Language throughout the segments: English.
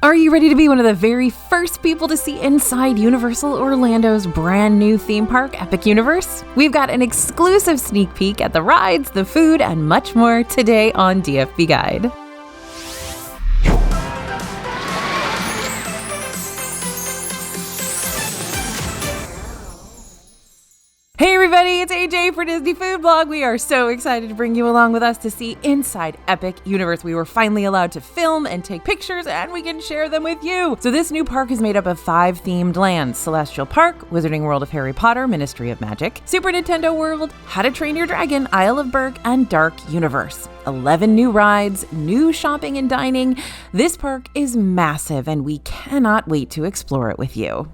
Are you ready to be one of the very first people to see inside Universal Orlando's brand new theme park, Epic Universe? We've got an exclusive sneak peek at the rides, the food, and much more today on DFB Guide. Hey everybody, it's AJ for Disney Food Blog. We are so excited to bring you along with us to see inside Epic Universe. We were finally allowed to film and take pictures, and we can share them with you. So this new park is made up of 5 themed lands: Celestial Park, Wizarding World of Harry Potter, Ministry of Magic, Super Nintendo World, How to Train Your Dragon, Isle of Berk, and Dark Universe. 11 new rides, new shopping and dining. This park is massive, and we cannot wait to explore it with you.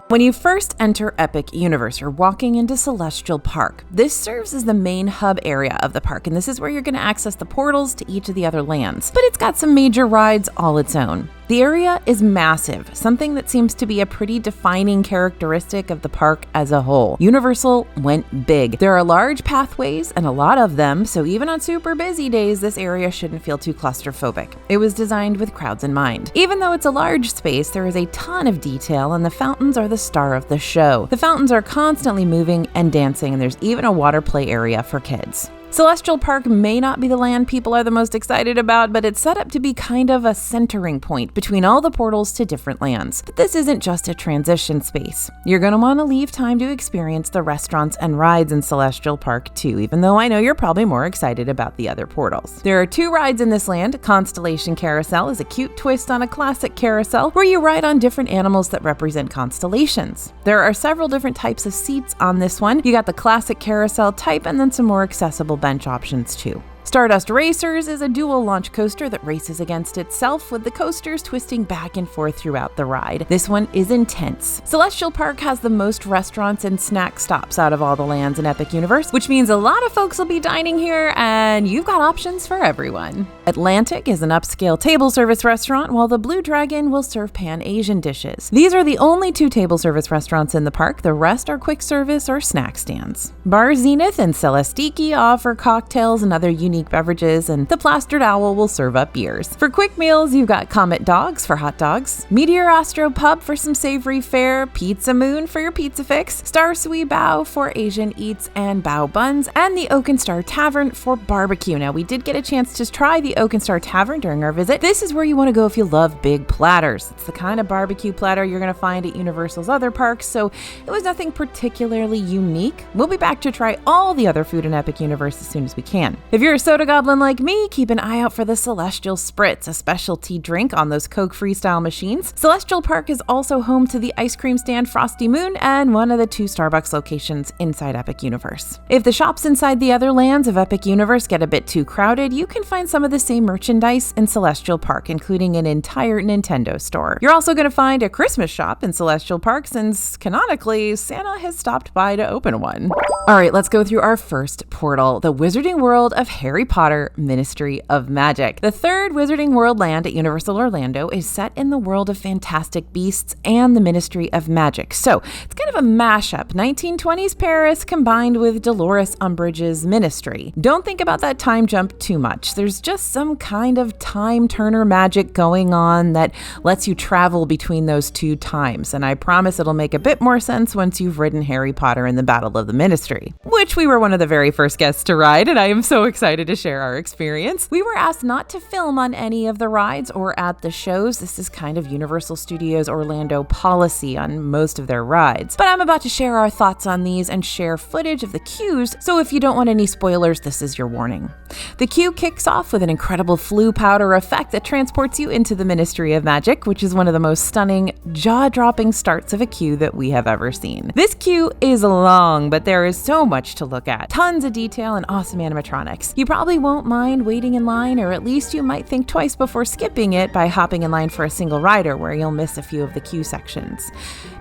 When you first enter Epic Universe, you're walking into Celestial Park. This serves as the main hub area of the park, and this is where you're going to access the portals to each of the other lands. But it's got some major rides all its own. The area is massive, something that seems to be a pretty defining characteristic of the park as a whole. Universal went big. There are large pathways and a lot of them, so even on super busy days, this area shouldn't feel too claustrophobic. It was designed with crowds in mind. Even though it's a large space, there is a ton of detail, and the fountains are the star of the show. The fountains are constantly moving and dancing, and there's even a water play area for kids. Celestial Park may not be the land people are the most excited about, but it's set up to be kind of a centering point between all the portals to different lands. But this isn't just a transition space. You're going to want to leave time to experience the restaurants and rides in Celestial Park too, even though I know you're probably more excited about the other portals. There are 2 rides in this land. Constellation Carousel is a cute twist on a classic carousel where you ride on different animals that represent constellations. There are several different types of seats on this one. You got the classic carousel type and then some more accessible bench options too. Stardust Racers is a dual launch coaster that races against itself, with the coasters twisting back and forth throughout the ride. This one is intense. Celestial Park has the most restaurants and snack stops out of all the lands in Epic Universe, which means a lot of folks will be dining here, and you've got options for everyone. Atlantic is an upscale table service restaurant, while the Blue Dragon will serve Pan-Asian dishes. These are the only 2 table service restaurants in the park. The rest are quick service or snack stands. Bar Zenith and Celestiki offer cocktails and other unique beverages, and the Plastered Owl will serve up beers. For quick meals, you've got Comet Dogs for hot dogs, Meteor Astro Pub for some savory fare, Pizza Moon for your pizza fix, Star Sui Bao for Asian eats and bao buns, and the Oak and Star Tavern for barbecue. Now, we did get a chance to try the Oak and Star Tavern during our visit. This is where you want to go if you love big platters. It's the kind of barbecue platter you're going to find at Universal's other parks, so it was nothing particularly unique. We'll be back to try all the other food in Epic Universe as soon as we can. If you're a soda goblin like me, keep an eye out for the Celestial Spritz, a specialty drink on those Coke freestyle machines. Celestial Park is also home to the ice cream stand Frosty Moon and one of the 2 Starbucks locations inside Epic Universe. If the shops inside the other lands of Epic Universe get a bit too crowded, you can find some of the same merchandise in Celestial Park, including an entire Nintendo store. You're also going to find a Christmas shop in Celestial Park, since canonically, Santa has stopped by to open one. All right, let's go through our first portal, the Wizarding World of Harry Potter, Ministry of Magic. The 3rd Wizarding World land at Universal Orlando is set in the world of Fantastic Beasts and the Ministry of Magic. So it's kind of a mashup, 1920s Paris combined with Dolores Umbridge's Ministry. Don't think about that time jump too much. There's just some kind of time turner magic going on that lets you travel between those 2 times, and I promise it'll make a bit more sense once you've ridden Harry Potter in the Battle of the Ministry, which we were one of the very first guests to ride, and I am so excited to share our experience. We were asked not to film on any of the rides or at the shows. This is kind of Universal Studios Orlando policy on most of their rides. But I'm about to share our thoughts on these and share footage of the queues, so if you don't want any spoilers, this is your warning. The queue kicks off with an incredible Floo powder effect that transports you into the Ministry of Magic, which is one of the most stunning, jaw-dropping starts of a queue that we have ever seen. This queue is long, but there is so much to look at. Tons of detail and awesome animatronics. You probably won't mind waiting in line, or at least you might think twice before skipping it by hopping in line for a single rider where you'll miss a few of the queue sections.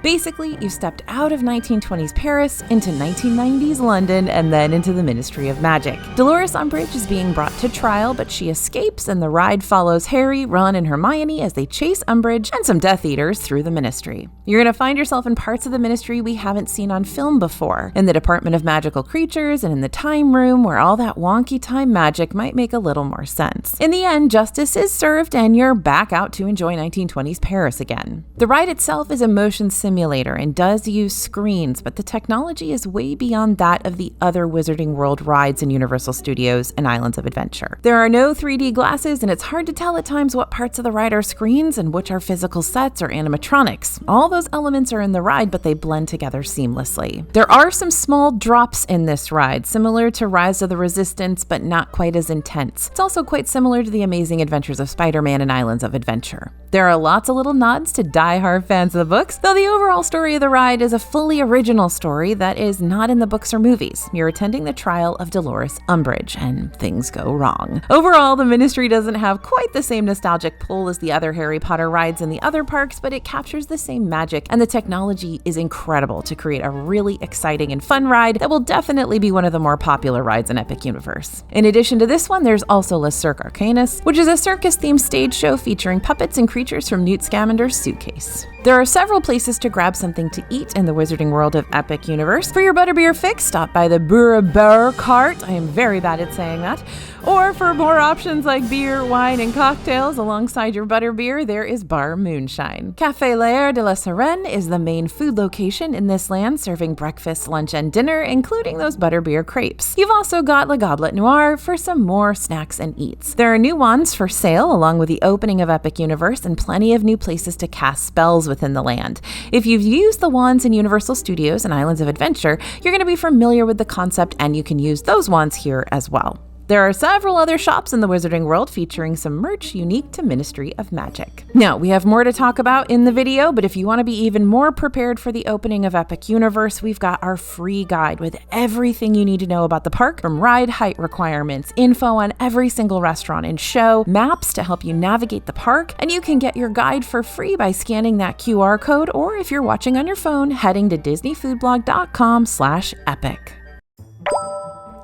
Basically, you stepped out of 1920s Paris into 1990s London and then into the Ministry of Magic. Dolores Umbridge is being brought to trial, but she escapes, and the ride follows Harry, Ron, and Hermione as they chase Umbridge and some Death Eaters through the Ministry. You're going to find yourself in parts of the Ministry we haven't seen on film before, in the Department of Magical Creatures and in the Time Room, where all that wonky time magic might make a little more sense. In the end, justice is served and you're back out to enjoy 1920s Paris again. The ride itself is a motion simulator and does use screens, but the technology is way beyond that of the other Wizarding World rides in Universal Studios and Islands of Adventure. There are no 3D glasses, and it's hard to tell at times what parts of the ride are screens and which are physical sets or animatronics. All those elements are in the ride, but they blend together seamlessly. There are some small drops in this ride, similar to Rise of the Resistance, but not quite as intense. It's also quite similar to the Amazing Adventures of Spider-Man and Islands of Adventure. There are lots of little nods to die-hard fans of the books, though the overall story of the ride is a fully original story that is not in the books or movies. You're attending the trial of Dolores Umbridge, and things go wrong. Overall, the Ministry doesn't have quite the same nostalgic pull as the other Harry Potter rides in the other parks, but it captures the same magic, and the technology is incredible to create a really exciting and fun ride that will definitely be one of the more popular rides in Epic Universe. In addition to this one, there's also Le Cirque Arcanus, which is a circus-themed stage show featuring puppets and creatures from Newt Scamander's suitcase. There are several places to grab something to eat in the Wizarding World of Epic Universe. For your butterbeer fix, stop by the Beer Cart. I am very bad at saying that. Or for more options like beer, wine, and cocktails alongside your butterbeer, there is Bar Moonshine. Café L'Air de la Sirène is the main food location in this land, serving breakfast, lunch, and dinner, including those butterbeer crepes. You've also got Le Goblet Noir for some more snacks and eats. There are new wands for sale, along with the opening of Epic Universe, and plenty of new places to cast spells within the land. If you've used the wands in Universal Studios and Islands of Adventure, you're going to be familiar with the concept, and you can use those wands here as well. There are several other shops in the Wizarding World featuring some merch unique to Ministry of Magic. Now, we have more to talk about in the video, but if you want to be even more prepared for the opening of Epic Universe, we've got our free guide with everything you need to know about the park, from ride height requirements, info on every single restaurant and show, maps to help you navigate the park, and you can get your guide for free by scanning that QR code, or if you're watching on your phone, heading to disneyfoodblog.com/epic.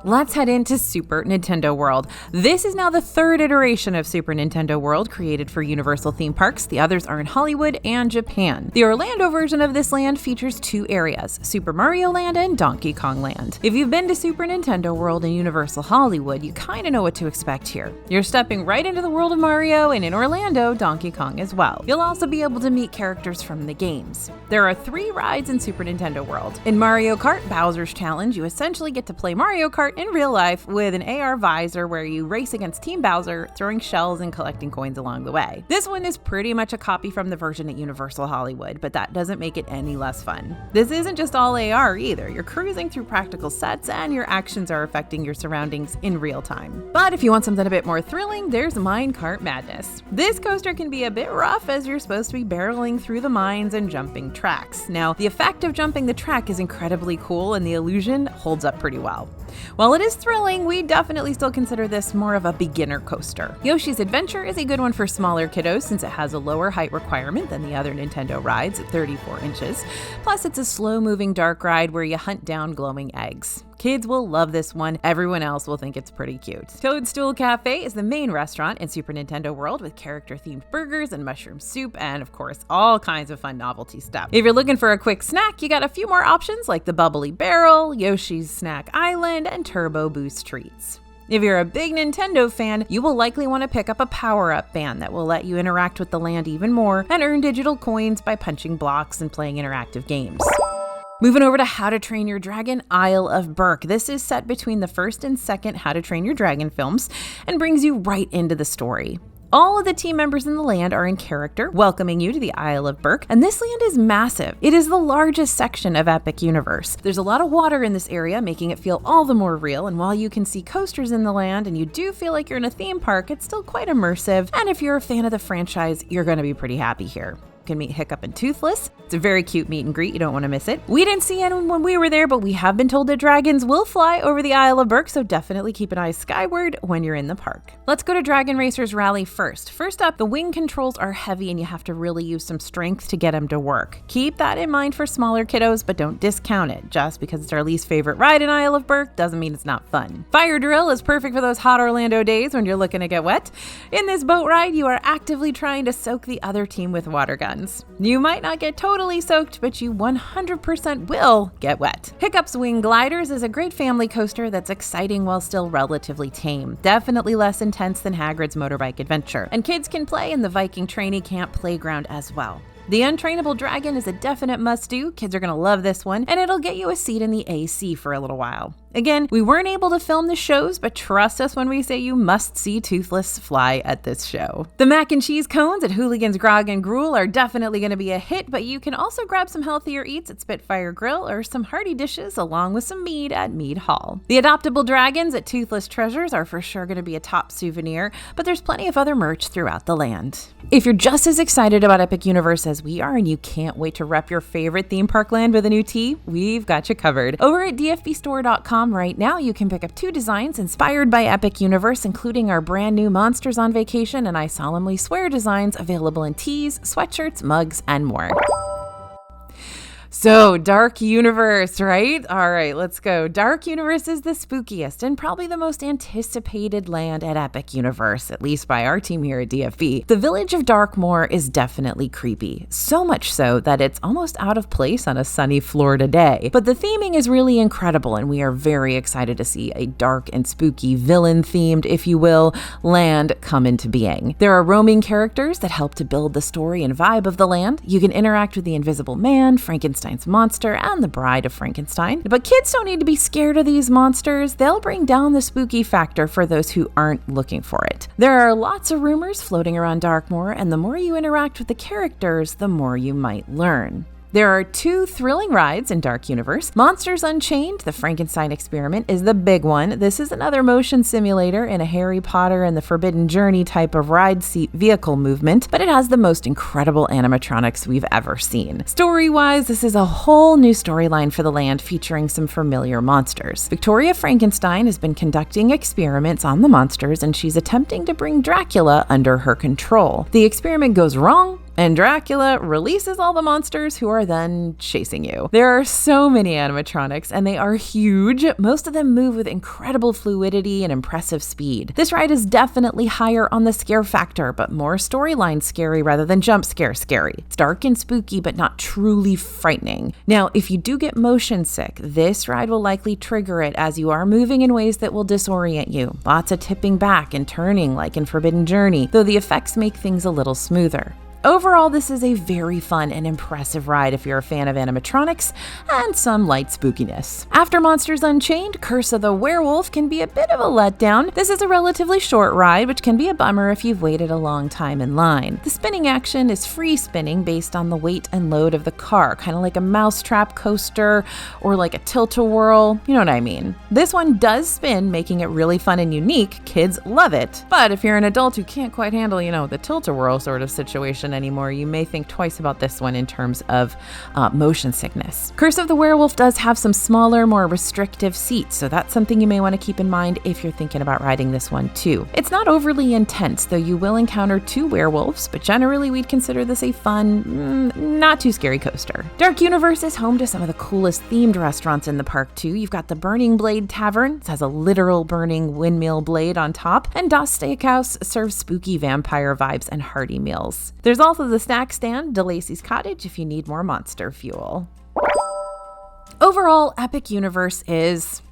Let's head into Super Nintendo World. This is now the third iteration of Super Nintendo World created for Universal theme parks. The others are in Hollywood and Japan. The Orlando version of this land features two areas, Super Mario Land and Donkey Kong Land. If you've been to Super Nintendo World and Universal Hollywood, you kind of know what to expect here. You're stepping right into the world of Mario, and in Orlando, Donkey Kong as well. You'll also be able to meet characters from the games. There are 3 rides in Super Nintendo World. In Mario Kart Bowser's Challenge, you essentially get to play Mario Kart in real life with an AR visor where you race against Team Bowser, throwing shells and collecting coins along the way. This one is pretty much a copy from the version at Universal Hollywood, but that doesn't make it any less fun. This isn't just all AR either. You're cruising through practical sets and your actions are affecting your surroundings in real time. But if you want something a bit more thrilling, there's Minecart Madness. This coaster can be a bit rough as you're supposed to be barreling through the mines and jumping tracks. Now, the effect of jumping the track is incredibly cool and the illusion holds up pretty well. While it is thrilling, we definitely still consider this more of a beginner coaster. Yoshi's Adventure is a good one for smaller kiddos since it has a lower height requirement than the other Nintendo rides at 34 inches. Plus, it's a slow-moving dark ride where you hunt down glowing eggs. Kids will love this one. Everyone else will think it's pretty cute. Toadstool Cafe is the main restaurant in Super Nintendo World with character-themed burgers and mushroom soup and, of course, all kinds of fun novelty stuff. If you're looking for a quick snack, you got a few more options like the Bubbly Barrel, Yoshi's Snack Island, and Turbo Boost Treats. If you're a big Nintendo fan, you will likely want to pick up a power-up band that will let you interact with the land even more and earn digital coins by punching blocks and playing interactive games. Moving over to How to Train Your Dragon Isle of Berk. This is set between the first and second How to Train Your Dragon films and brings you right into the story. All of the team members in the land are in character, welcoming you to the Isle of Berk, and this land is massive. It is the largest section of Epic Universe. There's a lot of water in this area, making it feel all the more real, and while you can see coasters in the land and you do feel like you're in a theme park, it's still quite immersive, and if you're a fan of the franchise, you're going to be pretty happy here. You can meet Hiccup and Toothless. It's a very cute meet and greet. You don't want to miss it. We didn't see anyone when we were there, but we have been told that dragons will fly over the Isle of Berk, so definitely keep an eye skyward when you're in the park. Let's go to Dragon Racers Rally first. First up, the wing controls are heavy and you have to really use some strength to get them to work. Keep that in mind for smaller kiddos, but don't discount it. Just because it's our least favorite ride in Isle of Berk doesn't mean it's not fun. Fire Drill is perfect for those hot Orlando days when you're looking to get wet. In this boat ride, you are actively trying to soak the other team with water guns. You might not get totally soaked, but you 100% will get wet. Hiccup's Wing Gliders is a great family coaster that's exciting while still relatively tame. Definitely less intense than Hagrid's Motorbike Adventure. And kids can play in the Viking Trainee Camp playground as well. The Untrainable Dragon is a definite must-do. Kids are going to love this one, and it'll get you a seat in the AC for a little while. Again, we weren't able to film the shows, but trust us when we say you must see Toothless fly at this show. The mac and cheese cones at Hooligans Grog and Gruel are definitely going to be a hit, but you can also grab some healthier eats at Spitfire Grill or some hearty dishes along with some mead at Mead Hall. The adoptable dragons at Toothless Treasures are for sure going to be a top souvenir, but there's plenty of other merch throughout the land. If you're just as excited about Epic Universe as we are and you can't wait to rep your favorite theme park land with a new tee, we've got you covered. Over at dfbstore.com right now, you can pick up 2 designs inspired by Epic Universe, including our brand new Monsters on Vacation and I Solemnly Swear designs available in tees, sweatshirts, mugs, and more. So, Dark Universe, right? All right, let's go. Dark Universe is the spookiest and probably the most anticipated land at Epic Universe, at least by our team here at DFB. The village of Darkmoor is definitely creepy, so much so that it's almost out of place on a sunny Florida day. But the theming is really incredible, and we are very excited to see a dark and spooky villain-themed, if you will, land come into being. There are roaming characters that help to build the story and vibe of the land. You can interact with the Invisible Man, Frankenstein's monster, and the Bride of Frankenstein. But kids don't need to be scared of these monsters. They'll bring down the spooky factor for those who aren't looking for it. There are lots of rumors floating around Darkmoor, and the more you interact with the characters, the more you might learn. There are 2 thrilling rides in Dark Universe. Monsters Unchained, the Frankenstein Experiment, is the big one. This is another motion simulator in a Harry Potter and the Forbidden Journey type of ride seat vehicle movement, but it has the most incredible animatronics we've ever seen. Story-wise, this is a whole new storyline for the land featuring some familiar monsters. Victoria Frankenstein has been conducting experiments on the monsters, and she's attempting to bring Dracula under her control. The experiment goes wrong, and Dracula releases all the monsters who are then chasing you. There are so many animatronics, and they are huge. Most of them move with incredible fluidity and impressive speed. This ride is definitely higher on the scare factor, but more storyline scary rather than jump scare scary. It's dark and spooky, but not truly frightening. Now, if you do get motion sick, this ride will likely trigger it as you are moving in ways that will disorient you. Lots of tipping back and turning like in Forbidden Journey, though the effects make things a little smoother. Overall, this is a very fun and impressive ride if you're a fan of animatronics and some light spookiness. After Monsters Unchained, Curse of the Werewolf can be a bit of a letdown. This is a relatively short ride, which can be a bummer if you've waited a long time in line. The spinning action is free spinning based on the weight and load of the car, kind of like a mousetrap coaster or like a tilt-a-whirl, you know what I mean. This one does spin, making it really fun and unique. Kids love it. But if you're an adult who can't quite handle, the tilt-a-whirl sort of situation anymore, you may think twice about this one in terms of motion sickness. Curse of the Werewolf does have some smaller, more restrictive seats, so that's something you may want to keep in mind if you're thinking about riding this one too. It's not overly intense, though you will encounter 2 werewolves, but generally we'd consider this a fun, not too scary coaster. Dark Universe is home to some of the coolest themed restaurants in the park too. You've got the Burning Blade Tavern. It has a literal burning windmill blade on top, and Das Steakhouse serves spooky vampire vibes and hearty meals. There's also the snack stand, DeLacy's Cottage, if you need more monster fuel. Overall, Epic Universe is,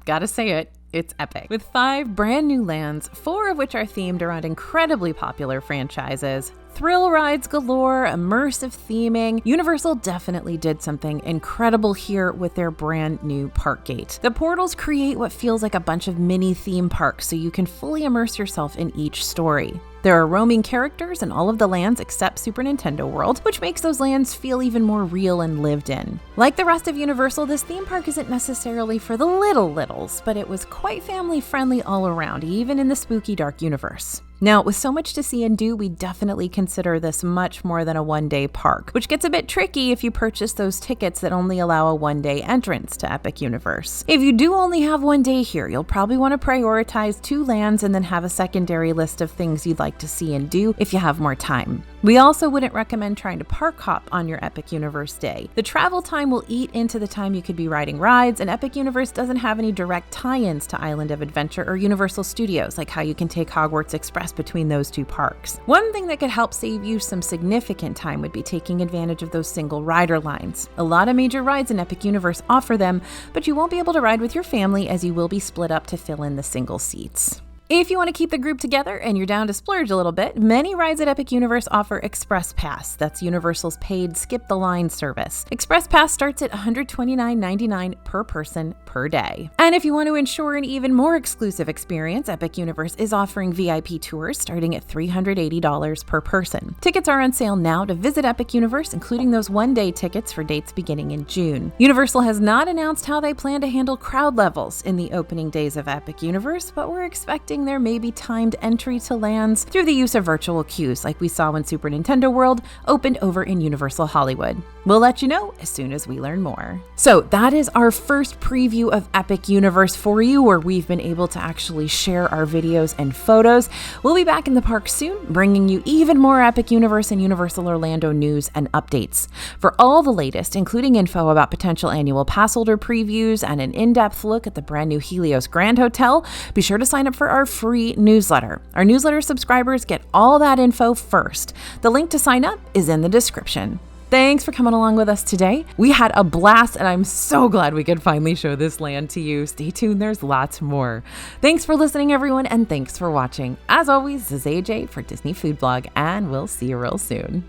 gotta say it, it's epic. With 5 brand new lands, 4 of which are themed around incredibly popular franchises, thrill rides galore, immersive theming, Universal definitely did something incredible here with their brand new park gate. The portals create what feels like a bunch of mini theme parks, so you can fully immerse yourself in each story. There are roaming characters in all of the lands except Super Nintendo World, which makes those lands feel even more real and lived in. Like the rest of Universal, this theme park isn't necessarily for the littles, but it was quite family friendly all around, even in the spooky Dark Universe. Now, with so much to see and do, we definitely consider this much more than a one-day park, which gets a bit tricky if you purchase those tickets that only allow a one-day entrance to Epic Universe. If you do only have one day here, you'll probably want to prioritize 2 lands and then have a secondary list of things you'd like to see and do if you have more time. We also wouldn't recommend trying to park hop on your Epic Universe day. The travel time will eat into the time you could be riding rides, and Epic Universe doesn't have any direct tie-ins to Island of Adventure or Universal Studios, like how you can take Hogwarts Express between those 2 parks. One thing that could help save you some significant time would be taking advantage of those single rider lines. A lot of major rides in Epic Universe offer them, but you won't be able to ride with your family as you will be split up to fill in the single seats. If you want to keep the group together and you're down to splurge a little bit, many rides at Epic Universe offer Express Pass. That's Universal's paid skip the line service. Express Pass starts at $129.99 per person per day. And if you want to ensure an even more exclusive experience, Epic Universe is offering VIP tours starting at $380 per person. Tickets are on sale now to visit Epic Universe, including those one-day tickets for dates beginning in June. Universal has not announced how they plan to handle crowd levels in the opening days of Epic Universe, but we're expecting there may be timed entry to lands through the use of virtual queues like we saw when Super Nintendo World opened over in Universal Hollywood. We'll let you know as soon as we learn more. So that is our first preview of Epic Universe for you, where we've been able to actually share our videos and photos. We'll be back in the park soon, bringing you even more Epic Universe and Universal Orlando news and updates. For all the latest, including info about potential annual pass holder previews and an in-depth look at the brand new Helios Grand Hotel, be sure to sign up for our free newsletter. Our newsletter subscribers get all that info first. The link to sign up is in the description. Thanks for coming along with us today. We had a blast, and I'm so glad we could finally show this land to you. Stay tuned, there's lots more. Thanks for listening, everyone, and thanks for watching. As always, this is AJ for Disney Food Blog, and we'll see you real soon.